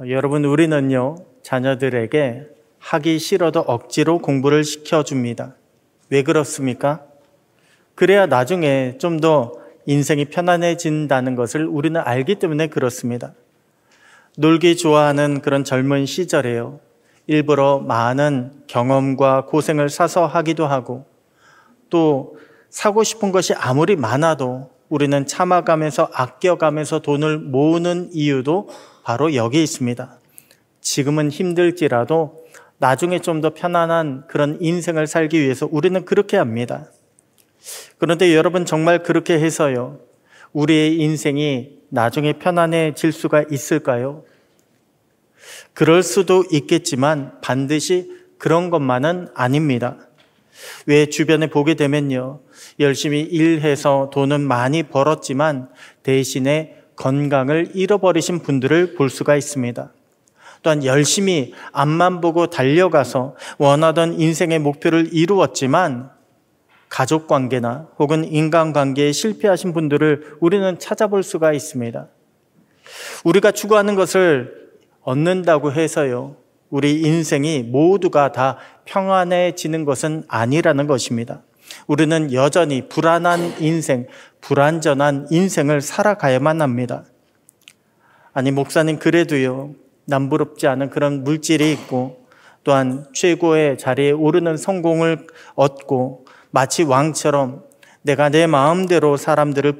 여러분, 우리는요, 자녀들에게 하기 싫어도 억지로 공부를 시켜줍니다. 왜 그렇습니까? 그래야 나중에 좀 더 인생이 편안해진다는 것을 우리는 알기 때문에 그렇습니다. 놀기 좋아하는 그런 젊은 시절에요, 일부러 많은 경험과 고생을 사서 하기도 하고, 또 사고 싶은 것이 아무리 많아도 우리는 참아가면서 아껴가면서 돈을 모으는 이유도 바로 여기 있습니다. 지금은 힘들지라도 나중에 좀 더 편안한 그런 인생을 살기 위해서 우리는 그렇게 합니다. 그런데 여러분, 정말 그렇게 해서요, 우리의 인생이 나중에 편안해질 수가 있을까요? 그럴 수도 있겠지만 반드시 그런 것만은 아닙니다. 왜 주변에 보게 되면요, 열심히 일해서 돈은 많이 벌었지만 대신에 건강을 잃어버리신 분들을 볼 수가 있습니다. 또한 열심히 앞만 보고 달려가서 원하던 인생의 목표를 이루었지만 가족관계나 혹은 인간관계에 실패하신 분들을 우리는 찾아볼 수가 있습니다. 우리가 추구하는 것을 얻는다고 해서요, 우리 인생이 모두가 다 평안해지는 것은 아니라는 것입니다. 우리는 여전히 불안한 인생, 불안전한 인생을 살아가야만 합니다. 아니, 목사님, 그래도요, 남부럽지 않은 그런 물질이 있고, 또한 최고의 자리에 오르는 성공을 얻고, 마치 왕처럼 내가 내 마음대로 사람들을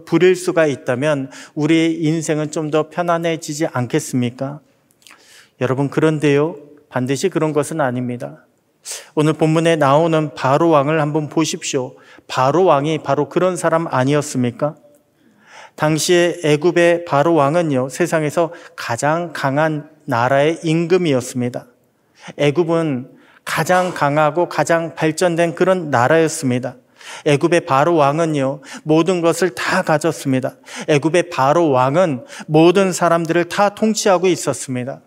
부릴 수가 있다면 우리의 인생은 좀 더 편안해지지 않겠습니까? 여러분, 그런데요, 반드시 그런 것은 아닙니다. 오늘 본문에 나오는 바로 왕을 한번 보십시오. 바로 왕이 바로 그런 사람 아니었습니까? 당시에 애굽의 바로 왕은요, 세상에서 가장 강한 나라의 임금이었습니다. 애굽은 가장 강하고 가장 발전된 그런 나라였습니다. 애굽의 바로 왕은요, 모든 것을 다 가졌습니다. 애굽의 바로 왕은 모든 사람들을 다 통치하고 있었습니다.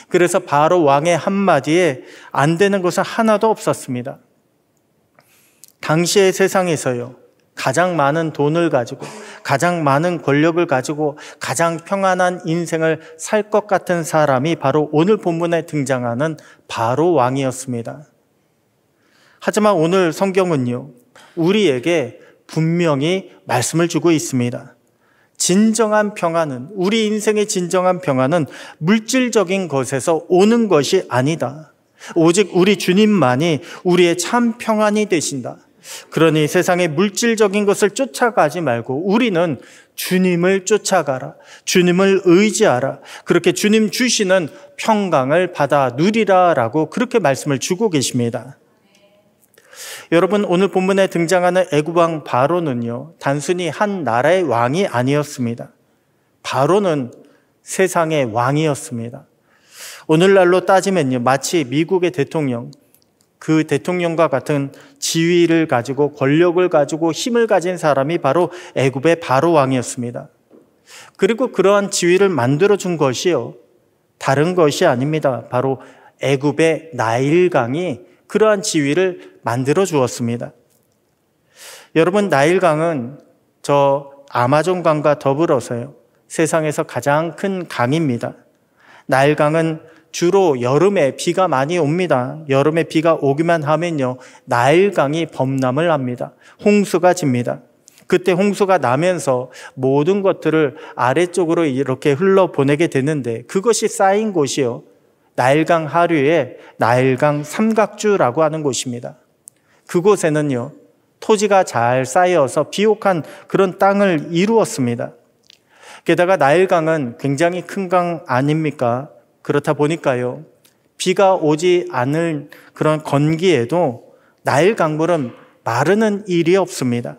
그래서 바로 왕의 한마디에 안 되는 것은 하나도 없었습니다. 당시의 세상에서요, 가장 많은 돈을 가지고 가장 많은 권력을 가지고 가장 평안한 인생을 살 것 같은 사람이 바로 오늘 본문에 등장하는 바로 왕이었습니다. 하지만 오늘 성경은요, 우리에게 분명히 말씀을 주고 있습니다. 진정한 평안은, 우리 인생의 진정한 평안은 물질적인 것에서 오는 것이 아니다. 오직 우리 주님만이 우리의 참 평안이 되신다. 그러니 세상의 물질적인 것을 쫓아가지 말고 우리는 주님을 쫓아가라. 주님을 의지하라. 그렇게 주님 주시는 평강을 받아 누리라라고 그렇게 말씀을 주고 계십니다. 여러분, 오늘 본문에 등장하는 애굽 왕 바로는요, 단순히 한 나라의 왕이 아니었습니다. 바로는 세상의 왕이었습니다. 오늘날로 따지면요, 마치 미국의 대통령, 그 대통령과 같은 지위를 가지고 권력을 가지고 힘을 가진 사람이 바로 애굽의 바로 왕이었습니다. 그리고 그러한 지위를 만들어준 것이요, 다른 것이 아닙니다. 바로 애굽의 나일강이 그러한 지위를 만들어 주었습니다. 여러분, 나일강은 저 아마존강과 더불어서요, 세상에서 가장 큰 강입니다. 나일강은 주로 여름에 비가 많이 옵니다. 여름에 비가 오기만 하면요, 나일강이 범람을 합니다. 홍수가 집니다. 그때 홍수가 나면서 모든 것들을 아래쪽으로 이렇게 흘러보내게 되는데, 그것이 쌓인 곳이요, 나일강 하류에 나일강 삼각주라고 하는 곳입니다. 그곳에는요, 토지가 잘 쌓여서 비옥한 그런 땅을 이루었습니다. 게다가 나일강은 굉장히 큰 강 아닙니까? 그렇다 보니까요, 비가 오지 않을 그런 건기에도 나일 강물은 마르는 일이 없습니다.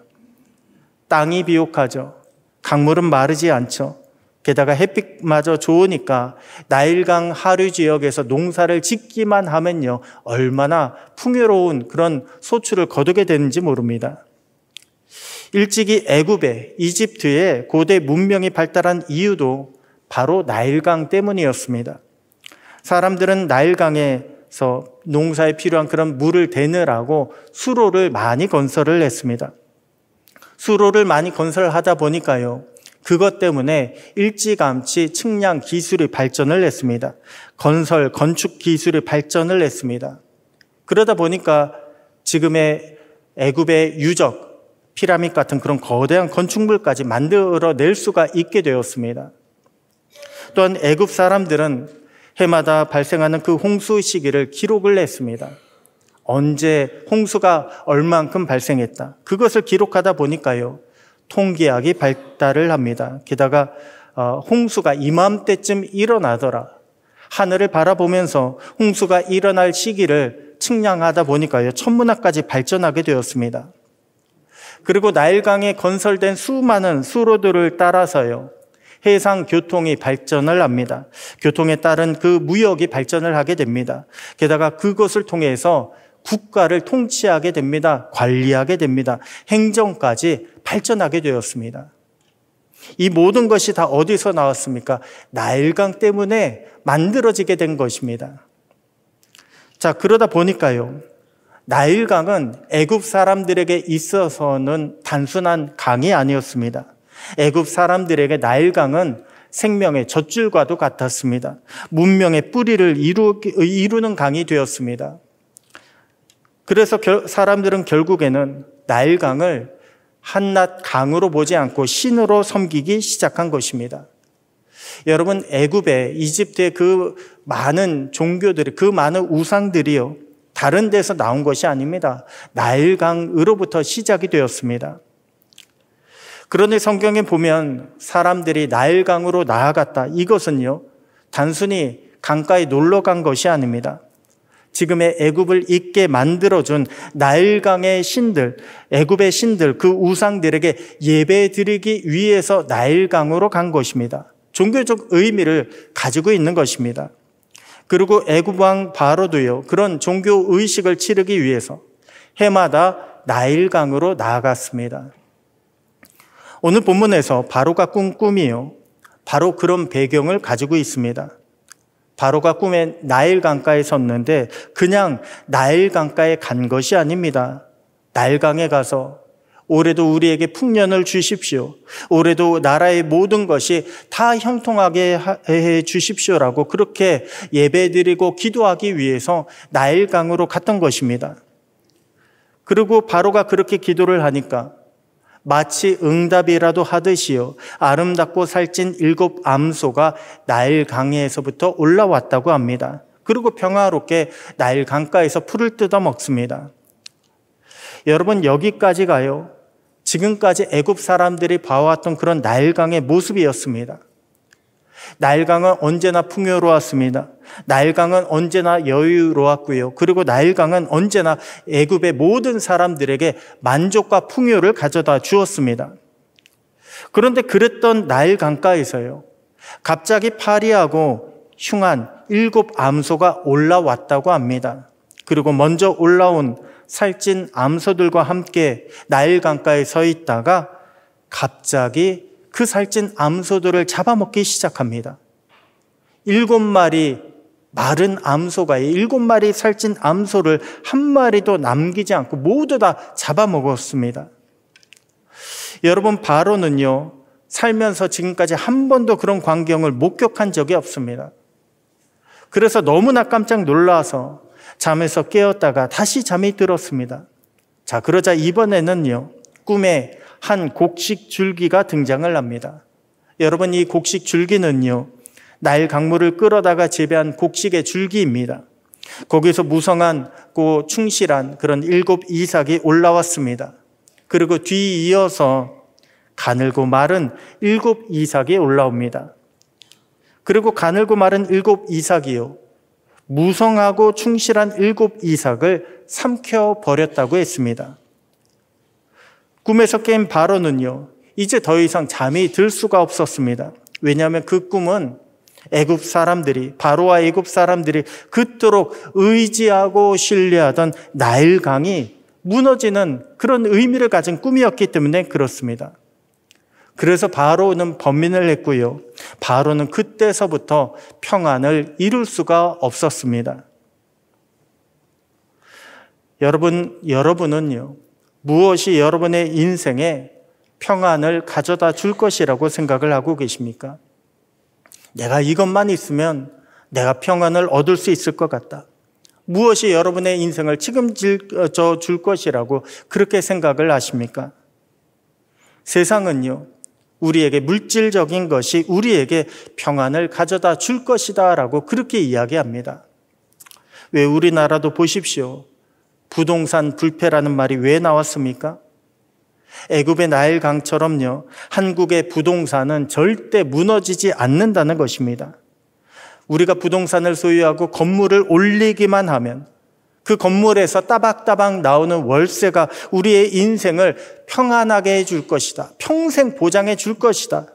땅이 비옥하죠. 강물은 마르지 않죠. 게다가 햇빛마저 좋으니까 나일강 하류 지역에서 농사를 짓기만 하면요, 얼마나 풍요로운 그런 소출을 거두게 되는지 모릅니다. 일찍이 애굽에, 이집트에 고대 문명이 발달한 이유도 바로 나일강 때문이었습니다. 사람들은 나일강에서 농사에 필요한 그런 물을 대느라고 수로를 많이 건설을 했습니다. 수로를 많이 건설하다 보니까요, 그것 때문에 일찌감치 측량 기술이 발전을 했습니다. 건설, 건축 기술이 발전을 했습니다. 그러다 보니까 지금의 애굽의 유적, 피라미드 같은 그런 거대한 건축물까지 만들어낼 수가 있게 되었습니다. 또한 애굽 사람들은 해마다 발생하는 그 홍수 시기를 기록을 했습니다. 언제 홍수가 얼만큼 발생했다. 그것을 기록하다 보니까요, 통계학이 발달을 합니다. 게다가 홍수가 이맘때쯤 일어나더라. 하늘을 바라보면서 홍수가 일어날 시기를 측량하다 보니까요, 천문학까지 발전하게 되었습니다. 그리고 나일강에 건설된 수많은 수로들을 따라서요, 해상 교통이 발전을 합니다. 교통에 따른 그 무역이 발전을 하게 됩니다. 게다가 그것을 통해서 국가를 통치하게 됩니다. 관리하게 됩니다. 행정까지 발전하게 되었습니다. 이 모든 것이 다 어디서 나왔습니까? 나일강 때문에 만들어지게 된 것입니다. 자, 그러다 보니까요, 나일강은 애굽 사람들에게 있어서는 단순한 강이 아니었습니다. 애굽 사람들에게 나일강은 생명의 젖줄과도 같았습니다. 문명의 뿌리를 이루는 강이 되었습니다. 그래서 사람들은 결국에는 나일강을 한낱 강으로 보지 않고 신으로 섬기기 시작한 것입니다. 여러분, 애굽에, 이집트의 그 많은 종교들이, 그 많은 우상들이요, 다른 데서 나온 것이 아닙니다. 나일강으로부터 시작이 되었습니다. 그런데 성경에 보면 사람들이 나일강으로 나아갔다. 이것은요, 단순히 강가에 놀러 간 것이 아닙니다. 지금의 애굽을 있게 만들어준 나일강의 신들, 애굽의 신들, 그 우상들에게 예배드리기 위해서 나일강으로 간 것입니다. 종교적 의미를 가지고 있는 것입니다. 그리고 애굽 왕 바로도요, 그런 종교 의식을 치르기 위해서 해마다 나일강으로 나아갔습니다. 오늘 본문에서 바로가 꾼 꿈이요, 바로 그런 배경을 가지고 있습니다. 바로가 꿈에 나일 강가에 섰는데 그냥 나일 강가에 간 것이 아닙니다. 나일강에 가서 올해도 우리에게 풍년을 주십시오. 올해도 나라의 모든 것이 다 형통하게 해 주십시오라고 그렇게 예배드리고 기도하기 위해서 나일강으로 갔던 것입니다. 그리고 바로가 그렇게 기도를 하니까 마치 응답이라도 하듯이요, 아름답고 살찐 7 암소가 나일 강에서부터 올라왔다고 합니다. 그리고 평화롭게 나일 강가에서 풀을 뜯어 먹습니다. 여러분, 여기까지가요, 지금까지 애굽 사람들이 봐왔던 그런 나일강의 모습이었습니다. 나일강은 언제나 풍요로웠습니다. 나일강은 언제나 여유로웠고요. 그리고 나일강은 언제나 애굽의 모든 사람들에게 만족과 풍요를 가져다 주었습니다. 그런데 그랬던 나일강가에서요, 갑자기 파리하고 흉한 7 암소가 올라왔다고 합니다. 그리고 먼저 올라온 살찐 암소들과 함께 나일강가에 서 있다가 갑자기 그 살찐 암소들을 잡아먹기 시작합니다. 7마리 마른 암소가 7마리 살찐 암소를 한 마리도 남기지 않고 모두 다 잡아먹었습니다. 여러분, 바로는요, 살면서 지금까지 한 번도 그런 광경을 목격한 적이 없습니다. 그래서 너무나 깜짝 놀라서 잠에서 깨었다가 다시 잠이 들었습니다. 자, 그러자 이번에는요, 꿈에 한 곡식 줄기가 등장을 합니다. 여러분, 이 곡식 줄기는요, 나일 강물을 끌어다가 재배한 곡식의 줄기입니다. 거기서 무성하고 충실한 그런 7 이삭이 올라왔습니다. 그리고 뒤이어서 가늘고 마른 7 이삭이 올라옵니다. 그리고 가늘고 마른 7 이삭이요, 무성하고 충실한 7 이삭을 삼켜버렸다고 했습니다. 꿈에서 깬 바로는요, 이제 더 이상 잠이 들 수가 없었습니다. 왜냐하면 그 꿈은 애굽 사람들이, 바로와 애굽 사람들이 그토록 의지하고 신뢰하던 나일강이 무너지는 그런 의미를 가진 꿈이었기 때문에 그렇습니다. 그래서 바로는 번민을 했고요, 바로는 그때서부터 평안을 이룰 수가 없었습니다. 여러분은요, 무엇이 여러분의 인생에 평안을 가져다 줄 것이라고 생각을 하고 계십니까? 내가 이것만 있으면 내가 평안을 얻을 수 있을 것 같다. 무엇이 여러분의 인생을 책임져 줄 것이라고 그렇게 생각을 하십니까? 세상은요, 우리에게 물질적인 것이 우리에게 평안을 가져다 줄 것이다 라고 그렇게 이야기합니다. 왜 우리나라도 보십시오. 부동산 불패라는 말이 왜 나왔습니까? 애굽의 나일강처럼요, 한국의 부동산은 절대 무너지지 않는다는 것입니다. 우리가 부동산을 소유하고 건물을 올리기만 하면 그 건물에서 따박따박 나오는 월세가 우리의 인생을 평안하게 해줄 것이다. 평생 보장해 줄 것이다.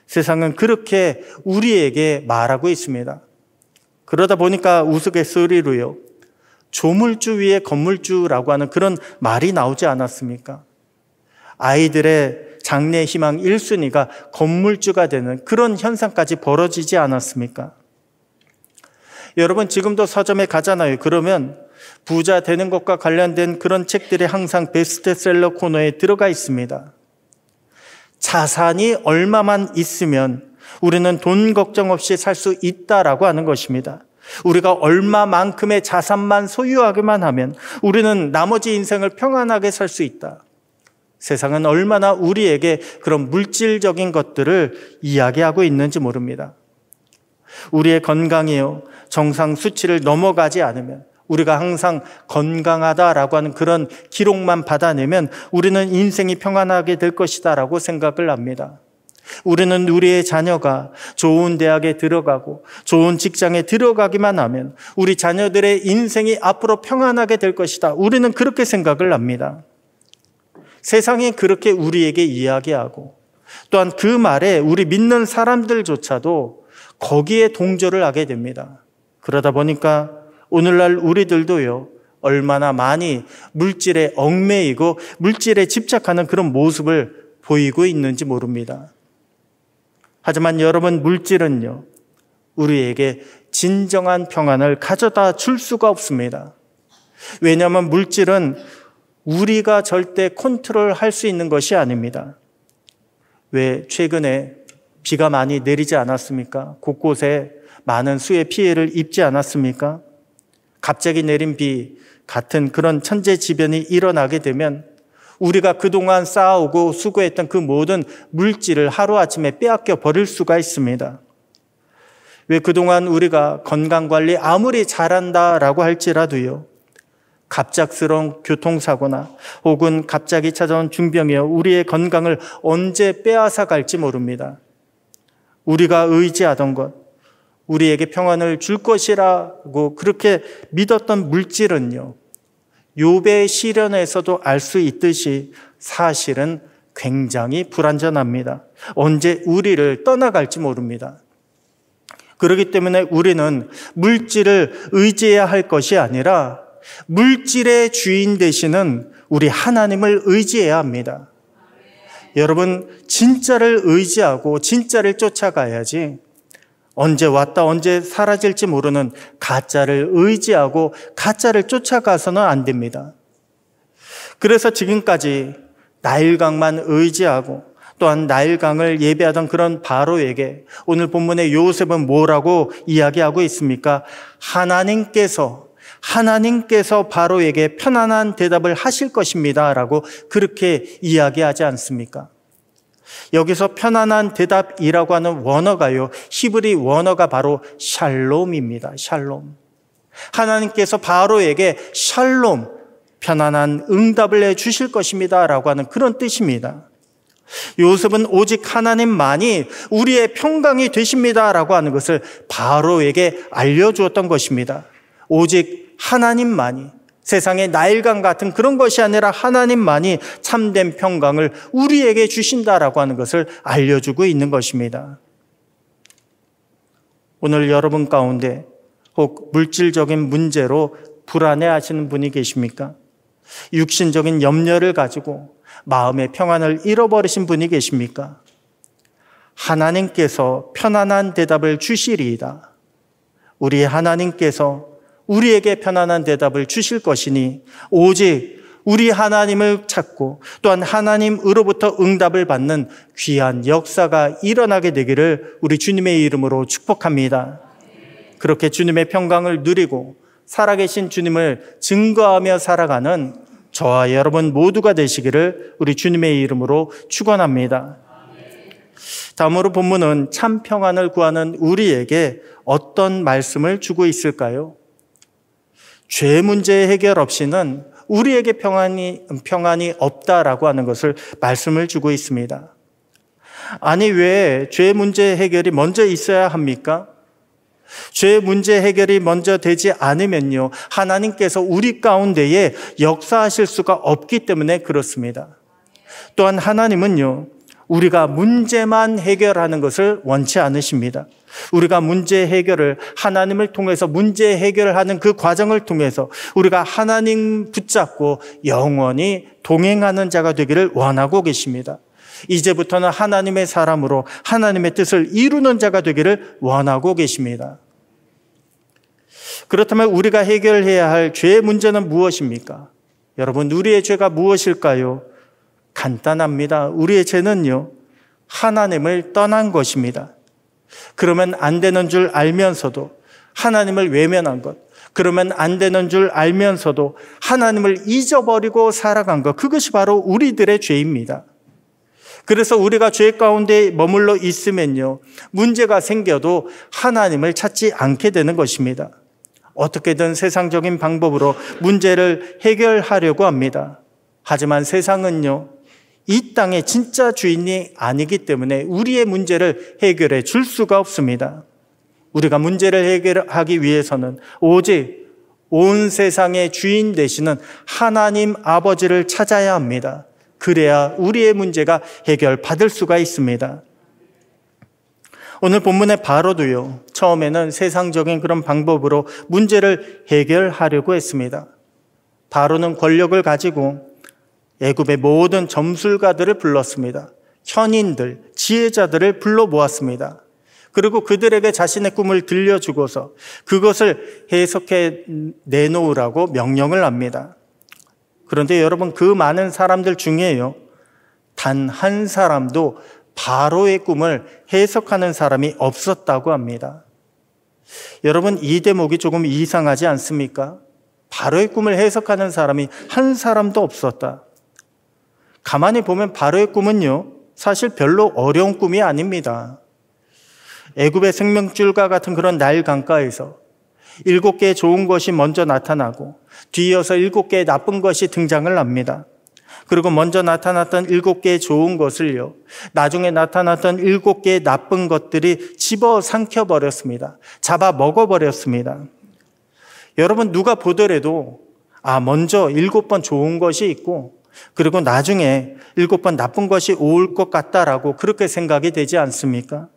세상은 그렇게 우리에게 말하고 있습니다. 그러다 보니까 우스갯소리로요, 조물주 위에 건물주라고 하는 그런 말이 나오지 않았습니까? 아이들의 장래 희망 1순위가 건물주가 되는 그런 현상까지 벌어지지 않았습니까? 여러분, 지금도 서점에 가잖아요. 그러면 부자 되는 것과 관련된 그런 책들이 항상 베스트셀러 코너에 들어가 있습니다. 자산이 얼마만 있으면 우리는 돈 걱정 없이 살 수 있다라고 하는 것입니다. 우리가 얼마만큼의 자산만 소유하기만 하면 우리는 나머지 인생을 평안하게 살 수 있다. 세상은 얼마나 우리에게 그런 물질적인 것들을 이야기하고 있는지 모릅니다. 우리의 건강이요, 정상 수치를 넘어가지 않으면, 우리가 항상 건강하다라고 하는 그런 기록만 받아내면 우리는 인생이 평안하게 될 것이다라고 생각을 합니다. 우리는 우리의 자녀가 좋은 대학에 들어가고 좋은 직장에 들어가기만 하면 우리 자녀들의 인생이 앞으로 평안하게 될 것이다. 우리는 그렇게 생각을 합니다. 세상이 그렇게 우리에게 이야기하고, 또한 그 말에 우리 믿는 사람들조차도 거기에 동조를 하게 됩니다. 그러다 보니까 오늘날 우리들도요, 얼마나 많이 물질에 얽매이고 물질에 집착하는 그런 모습을 보이고 있는지 모릅니다. 하지만 여러분, 물질은요, 우리에게 진정한 평안을 가져다 줄 수가 없습니다. 왜냐하면 물질은 우리가 절대 컨트롤할 수 있는 것이 아닙니다. 왜 최근에 비가 많이 내리지 않았습니까? 곳곳에 많은 수해 피해를 입지 않았습니까? 갑자기 내린 비 같은 그런 천재지변이 일어나게 되면 우리가 그동안 쌓아오고 수고했던 그 모든 물질을 하루아침에 빼앗겨 버릴 수가 있습니다. 왜 그동안 우리가 건강관리 아무리 잘한다라고 할지라도요, 갑작스러운 교통사고나 혹은 갑자기 찾아온 중병이요, 우리의 건강을 언제 빼앗아 갈지 모릅니다. 우리가 의지하던 것, 우리에게 평안을 줄 것이라고 그렇게 믿었던 물질은요, 욥의 시련에서도 알 수 있듯이 사실은 굉장히 불안전합니다. 언제 우리를 떠나갈지 모릅니다. 그렇기 때문에 우리는 물질을 의지해야 할 것이 아니라 물질의 주인 되시는 우리 하나님을 의지해야 합니다. 여러분, 진짜를 의지하고 진짜를 쫓아가야지 언제 왔다 언제 사라질지 모르는 가짜를 의지하고 가짜를 쫓아가서는 안 됩니다. 그래서 지금까지 나일강만 의지하고 또한 나일강을 예배하던 그런 바로에게 오늘 본문의 요셉은 뭐라고 이야기하고 있습니까? 하나님께서 바로에게 편안한 대답을 하실 것입니다 라고 그렇게 이야기하지 않습니까? 여기서 편안한 대답이라고 하는 원어가요, 히브리 원어가 바로 샬롬입니다. 샬롬. 하나님께서 바로에게 샬롬, 편안한 응답을 해주실 것입니다 라고 하는 그런 뜻입니다. 요셉은 오직 하나님만이 우리의 평강이 되십니다 라고 하는 것을 바로에게 알려주었던 것입니다. 오직 하나님만이, 세상의 나일강 같은 그런 것이 아니라 하나님만이 참된 평강을 우리에게 주신다라고 하는 것을 알려주고 있는 것입니다. 오늘 여러분 가운데 혹 물질적인 문제로 불안해하시는 분이 계십니까? 육신적인 염려를 가지고 마음의 평안을 잃어버리신 분이 계십니까? 하나님께서 편안한 대답을 주시리이다. 우리 하나님께서 우리에게 편안한 대답을 주실 것이니 오직 우리 하나님을 찾고 또한 하나님으로부터 응답을 받는 귀한 역사가 일어나게 되기를 우리 주님의 이름으로 축복합니다. 그렇게 주님의 평강을 누리고 살아계신 주님을 증거하며 살아가는 저와 여러분 모두가 되시기를 우리 주님의 이름으로 축원합니다. 다음으로 본문은 참 평안을 구하는 우리에게 어떤 말씀을 주고 있을까요? 죄 문제 해결 없이는 우리에게 평안이 없다라고 하는 것을 말씀을 주고 있습니다. 아니, 왜 죄 문제 해결이 먼저 있어야 합니까? 죄 문제 해결이 먼저 되지 않으면요, 하나님께서 우리 가운데에 역사하실 수가 없기 때문에 그렇습니다. 또한 하나님은요, 우리가 문제만 해결하는 것을 원치 않으십니다. 우리가 문제 해결을 하나님을 통해서 문제 해결하는 그 과정을 통해서 우리가 하나님 붙잡고 영원히 동행하는 자가 되기를 원하고 계십니다. 이제부터는 하나님의 사람으로 하나님의 뜻을 이루는 자가 되기를 원하고 계십니다. 그렇다면 우리가 해결해야 할 죄의 문제는 무엇입니까? 여러분, 우리의 죄가 무엇일까요? 간단합니다. 우리의 죄는요, 하나님을 떠난 것입니다. 그러면 안 되는 줄 알면서도 하나님을 외면한 것, 그러면 안 되는 줄 알면서도 하나님을 잊어버리고 살아간 것, 그것이 바로 우리들의 죄입니다. 그래서 우리가 죄 가운데 머물러 있으면요, 문제가 생겨도 하나님을 찾지 않게 되는 것입니다. 어떻게든 세상적인 방법으로 문제를 해결하려고 합니다. 하지만 세상은요, 이 땅의 진짜 주인이 아니기 때문에 우리의 문제를 해결해 줄 수가 없습니다. 우리가 문제를 해결하기 위해서는 오직 온 세상의 주인 되시는 하나님 아버지를 찾아야 합니다. 그래야 우리의 문제가 해결받을 수가 있습니다. 오늘 본문의 바로도요, 처음에는 세상적인 그런 방법으로 문제를 해결하려고 했습니다. 바로는 권력을 가지고 애굽의 모든 점술가들을 불렀습니다. 현인들, 지혜자들을 불러 모았습니다. 그리고 그들에게 자신의 꿈을 들려주고서 그것을 해석해 내놓으라고 명령을 합니다. 그런데 여러분, 그 많은 사람들 중에요, 단 한 사람도 바로의 꿈을 해석하는 사람이 없었다고 합니다. 여러분, 이 대목이 조금 이상하지 않습니까? 바로의 꿈을 해석하는 사람이 한 사람도 없었다. 가만히 보면 바로의 꿈은요, 사실 별로 어려운 꿈이 아닙니다. 애굽의 생명줄과 같은 그런 나일 강가에서 7개의 좋은 것이 먼저 나타나고 뒤이어서 7개의 나쁜 것이 등장을 합니다. 그리고 먼저 나타났던 7개의 좋은 것을요, 나중에 나타났던 7개의 나쁜 것들이 집어삼켜버렸습니다. 잡아먹어버렸습니다. 여러분, 누가 보더라도 먼저 7번 좋은 것이 있고 그리고 나중에 7번 나쁜 것이 올 것 같다라고 그렇게 생각이 되지 않습니까?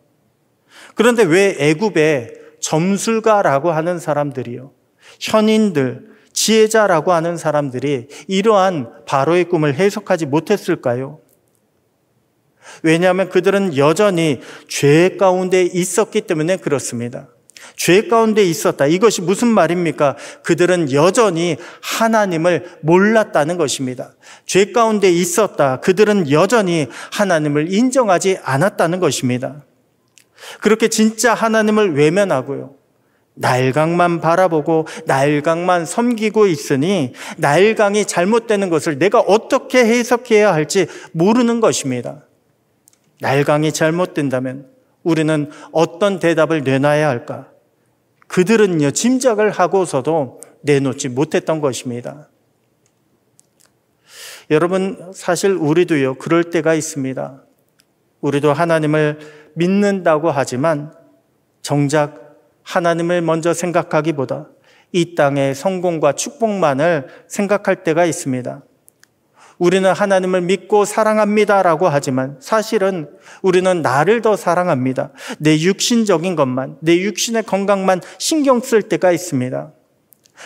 그런데 왜 애굽의 점술가라고 하는 사람들이요, 현인들, 지혜자라고 하는 사람들이 이러한 바로의 꿈을 해석하지 못했을까요? 왜냐하면 그들은 여전히 죄 가운데 있었기 때문에 그렇습니다. 죄 가운데 있었다. 이것이 무슨 말입니까? 그들은 여전히 하나님을 몰랐다는 것입니다. 죄 가운데 있었다. 그들은 여전히 하나님을 인정하지 않았다는 것입니다. 그렇게 진짜 하나님을 외면하고요, 나일강만 바라보고 나일강만 섬기고 있으니 나일강이 잘못되는 것을 내가 어떻게 해석해야 할지 모르는 것입니다. 나일강이 잘못된다면 우리는 어떤 대답을 내놔야 할까? 그들은요, 짐작을 하고서도 내놓지 못했던 것입니다. 여러분, 사실 우리도요, 그럴 때가 있습니다. 우리도 하나님을 믿는다고 하지만 정작 하나님을 먼저 생각하기보다 이 땅의 성공과 축복만을 생각할 때가 있습니다. 우리는 하나님을 믿고 사랑합니다라고 하지만 사실은 우리는 나를 더 사랑합니다. 내 육신적인 것만, 내 육신의 건강만 신경 쓸 때가 있습니다.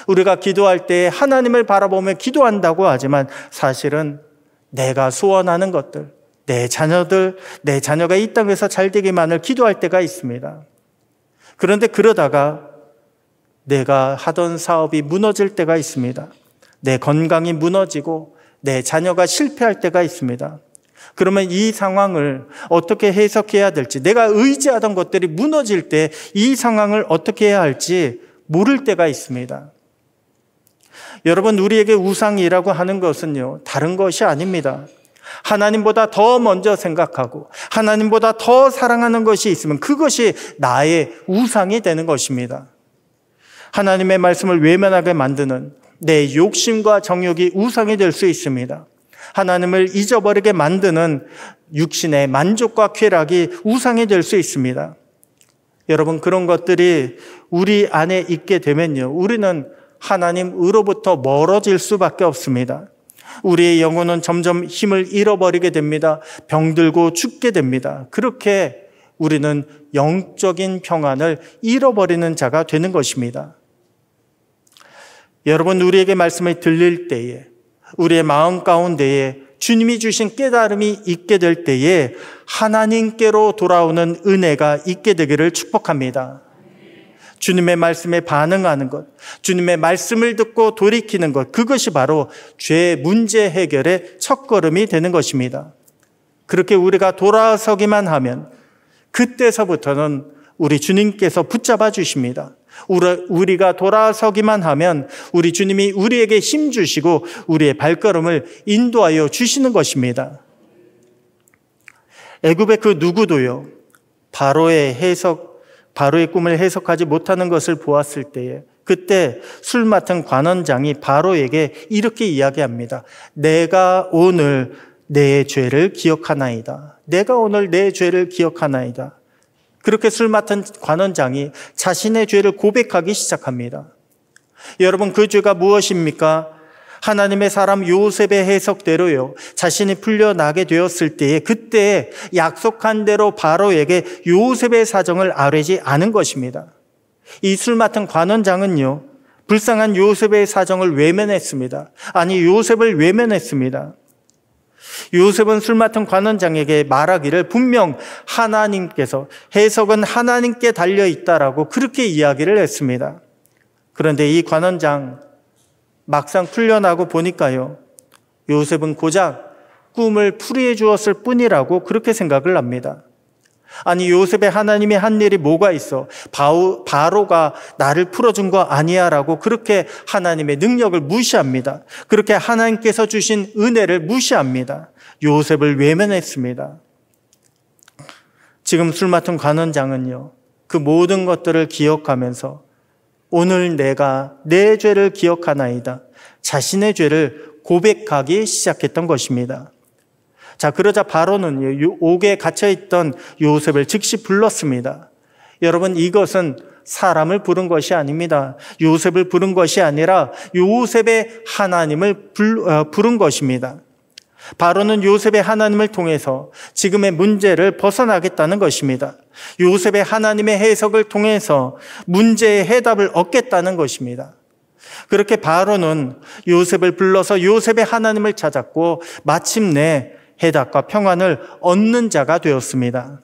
우리가 기도할 때 하나님을 바라보며 기도한다고 하지만 사실은 내가 소원하는 것들, 내 자녀가 이 땅에서 잘 되기만을 기도할 때가 있습니다. 그런데 그러다가 내가 하던 사업이 무너질 때가 있습니다. 내 건강이 무너지고 내 자녀가 실패할 때가 있습니다. 그러면 이 상황을 어떻게 해석해야 될지, 내가 의지하던 것들이 무너질 때 이 상황을 어떻게 해야 할지 모를 때가 있습니다. 여러분, 우리에게 우상이라고 하는 것은요, 다른 것이 아닙니다. 하나님보다 더 먼저 생각하고 하나님보다 더 사랑하는 것이 있으면 그것이 나의 우상이 되는 것입니다. 하나님의 말씀을 외면하게 만드는 내 욕심과 정욕이 우상이 될 수 있습니다. 하나님을 잊어버리게 만드는 육신의 만족과 쾌락이 우상이 될 수 있습니다. 여러분, 그런 것들이 우리 안에 있게 되면요, 우리는 하나님으로부터 멀어질 수밖에 없습니다. 우리의 영혼은 점점 힘을 잃어버리게 됩니다. 병들고 죽게 됩니다. 그렇게 우리는 영적인 평안을 잃어버리는 자가 되는 것입니다. 여러분, 우리에게 말씀이 들릴 때에, 우리의 마음 가운데에 주님이 주신 깨달음이 있게 될 때에 하나님께로 돌아오는 은혜가 있게 되기를 축복합니다. 주님의 말씀에 반응하는 것, 주님의 말씀을 듣고 돌이키는 것, 그것이 바로 죄 문제 해결의 첫걸음이 되는 것입니다. 그렇게 우리가 돌아서기만 하면 그때서부터는 우리 주님께서 붙잡아 주십니다. 우리가 돌아서기만 하면 우리 주님이 우리에게 힘 주시고 우리의 발걸음을 인도하여 주시는 것입니다. 애굽의 그 누구도요, 바로의 꿈을 해석하지 못하는 것을 보았을 때에 그때 술 맡은 관원장이 바로에게 이렇게 이야기합니다. 내가 오늘 내 죄를 기억하나이다. 내가 오늘 내 죄를 기억하나이다. 그렇게 술 맡은 관원장이 자신의 죄를 고백하기 시작합니다. 여러분, 그 죄가 무엇입니까? 하나님의 사람 요셉의 해석대로요, 자신이 풀려나게 되었을 때에 그때 약속한 대로 바로에게 요셉의 사정을 아뢰지 않은 것입니다. 이 술 맡은 관원장은요, 불쌍한 요셉의 사정을 외면했습니다. 아니, 요셉을 외면했습니다. 요셉은 술 맡은 관원장에게 말하기를 분명 하나님께서, 해석은 하나님께 달려있다라고 그렇게 이야기를 했습니다. 그런데 이 관원장 막상 풀려나고 보니까요, 요셉은 고작 꿈을 풀이해 주었을 뿐이라고 그렇게 생각을 합니다. 아니, 요셉의 하나님이 한 일이 뭐가 있어? 바로가 나를 풀어준 거 아니야 라고 그렇게 하나님의 능력을 무시합니다. 그렇게 하나님께서 주신 은혜를 무시합니다. 요셉을 외면했습니다. 지금 술 맡은 관원장은요, 그 모든 것들을 기억하면서 오늘 내가 내 죄를 기억하나이다, 자신의 죄를 고백하기 시작했던 것입니다. 자, 그러자 바로는 옥에 갇혀있던 요셉을 즉시 불렀습니다. 여러분, 이것은 사람을 부른 것이 아닙니다. 요셉을 부른 것이 아니라 요셉의 하나님을 부른 것입니다. 바로는 요셉의 하나님을 통해서 지금의 문제를 벗어나겠다는 것입니다. 요셉의 하나님의 해석을 통해서 문제의 해답을 얻겠다는 것입니다. 그렇게 바로는 요셉을 불러서 요셉의 하나님을 찾았고 마침내 해답과 평안을 얻는 자가 되었습니다.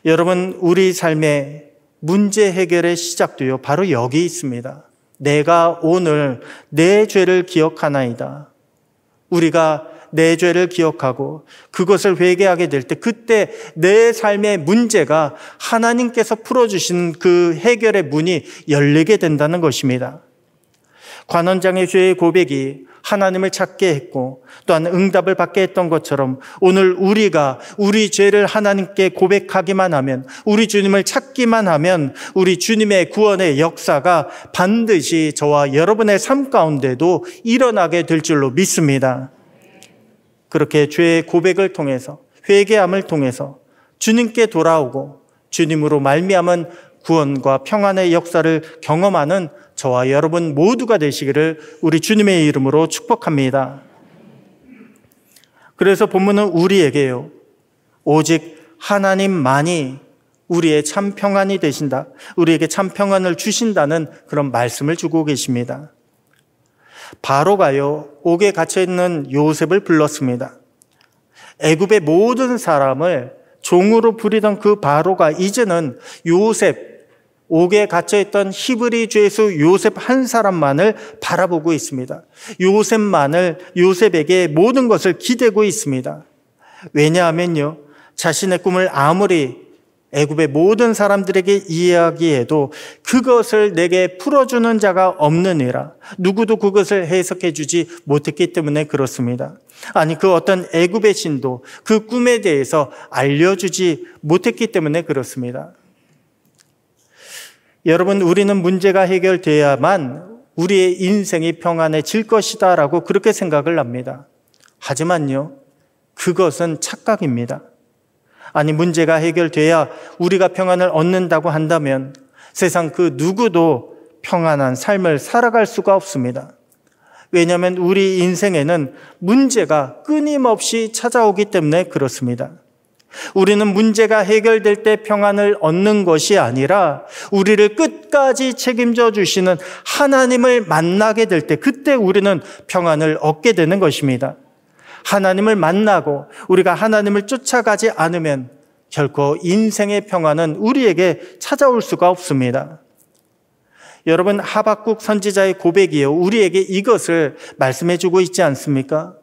여러분, 우리 삶의 문제 해결의 시작도요, 바로 여기 있습니다. 내가 오늘 내 죄를 기억하나이다. 우리가 내 죄를 기억하고 그것을 회개하게 될 때 그때 내 삶의 문제가 하나님께서 풀어주신 그 해결의 문이 열리게 된다는 것입니다. 관원장의 죄의 고백이 하나님을 찾게 했고 또한 응답을 받게 했던 것처럼 오늘 우리가 우리 죄를 하나님께 고백하기만 하면, 우리 주님을 찾기만 하면 우리 주님의 구원의 역사가 반드시 저와 여러분의 삶 가운데도 일어나게 될 줄로 믿습니다. 그렇게 죄의 고백을 통해서, 회개함을 통해서 주님께 돌아오고 주님으로 말미암은 구원과 평안의 역사를 경험하는 저와 여러분 모두가 되시기를 우리 주님의 이름으로 축복합니다. 그래서 본문은 우리에게요, 오직 하나님만이 우리의 참 평안이 되신다, 우리에게 참 평안을 주신다는 그런 말씀을 주고 계십니다. 바로가요, 옥에 갇혀있는 요셉을 불렀습니다. 애굽의 모든 사람을 종으로 부리던 그 바로가 이제는 요셉, 옥에 갇혀있던 히브리 죄수 요셉 한 사람만을 바라보고 있습니다. 요셉에게 모든 것을 기대고 있습니다. 왜냐하면요, 자신의 꿈을 아무리 애굽의 모든 사람들에게 이야기해도 그것을 내게 풀어주는 자가 없느니라. 누구도 그것을 해석해 주지 못했기 때문에 그렇습니다. 아니, 그 어떤 애굽의 신도 그 꿈에 대해서 알려주지 못했기 때문에 그렇습니다. 여러분, 우리는 문제가 해결돼야만 우리의 인생이 평안해질 것이다라고 그렇게 생각을 합니다. 하지만요, 그것은 착각입니다. 아니, 문제가 해결돼야 우리가 평안을 얻는다고 한다면 세상 그 누구도 평안한 삶을 살아갈 수가 없습니다. 왜냐하면 우리 인생에는 문제가 끊임없이 찾아오기 때문에 그렇습니다. 우리는 문제가 해결될 때 평안을 얻는 것이 아니라 우리를 끝까지 책임져 주시는 하나님을 만나게 될 때, 그때 우리는 평안을 얻게 되는 것입니다. 하나님을 만나고 우리가 하나님을 쫓아가지 않으면 결코 인생의 평안은 우리에게 찾아올 수가 없습니다. 여러분, 하박국 선지자의 고백이요, 우리에게 이것을 말씀해 주고 있지 않습니까?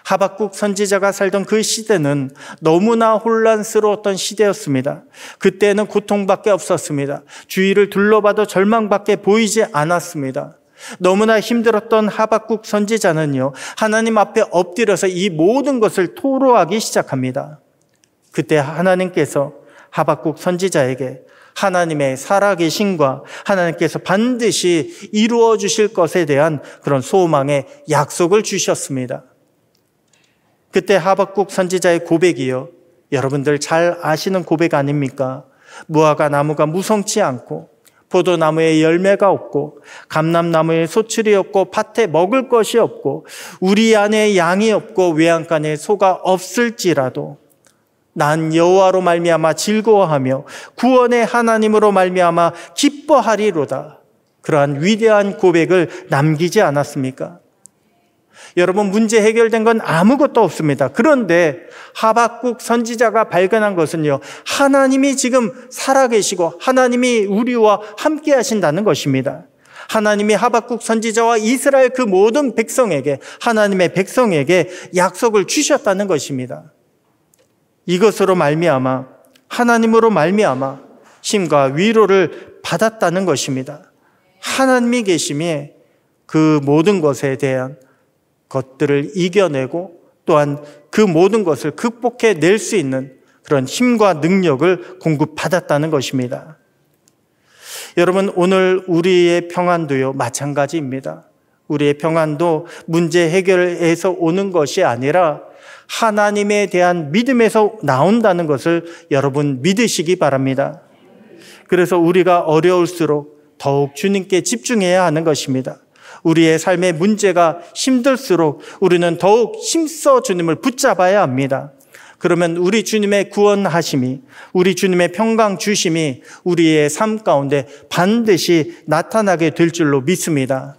하박국 선지자가 살던 그 시대는 너무나 혼란스러웠던 시대였습니다. 그때는 고통밖에 없었습니다. 주위를 둘러봐도 절망밖에 보이지 않았습니다. 너무나 힘들었던 하박국 선지자는요, 하나님 앞에 엎드려서 이 모든 것을 토로하기 시작합니다. 그때 하나님께서 하박국 선지자에게 하나님의 살아계심과 하나님께서 반드시 이루어 주실 것에 대한 그런 소망의 약속을 주셨습니다. 그때 하박국 선지자의 고백이요, 여러분들 잘 아시는 고백 아닙니까? 무화과 나무가 무성치 않고 포도나무에 열매가 없고 감람나무에 소출이 없고 밭에 먹을 것이 없고 우리 안에 양이 없고 외양간에 소가 없을지라도 난 여호와로 말미암아 즐거워하며 구원의 하나님으로 말미암아 기뻐하리로다. 그러한 위대한 고백을 남기지 않았습니까? 여러분, 문제 해결된 건 아무것도 없습니다. 그런데 하박국 선지자가 발견한 것은요, 하나님이 지금 살아계시고 하나님이 우리와 함께 하신다는 것입니다. 하나님이 하박국 선지자와 이스라엘 그 모든 백성에게, 하나님의 백성에게 약속을 주셨다는 것입니다. 이것으로 말미암아, 하나님으로 말미암아 힘과 위로를 받았다는 것입니다. 하나님이 계심에 그 모든 것에 대한 것들을 이겨내고 또한 그 모든 것을 극복해낼 수 있는 그런 힘과 능력을 공급받았다는 것입니다. 여러분, 오늘 우리의 평안도요, 마찬가지입니다. 우리의 평안도 문제 해결에서 오는 것이 아니라 하나님에 대한 믿음에서 나온다는 것을 여러분 믿으시기 바랍니다. 그래서 우리가 어려울수록 더욱 주님께 집중해야 하는 것입니다. 우리의 삶의 문제가 힘들수록 우리는 더욱 힘써 주님을 붙잡아야 합니다. 그러면 우리 주님의 구원하심이, 우리 주님의 평강 주심이 우리의 삶 가운데 반드시 나타나게 될 줄로 믿습니다.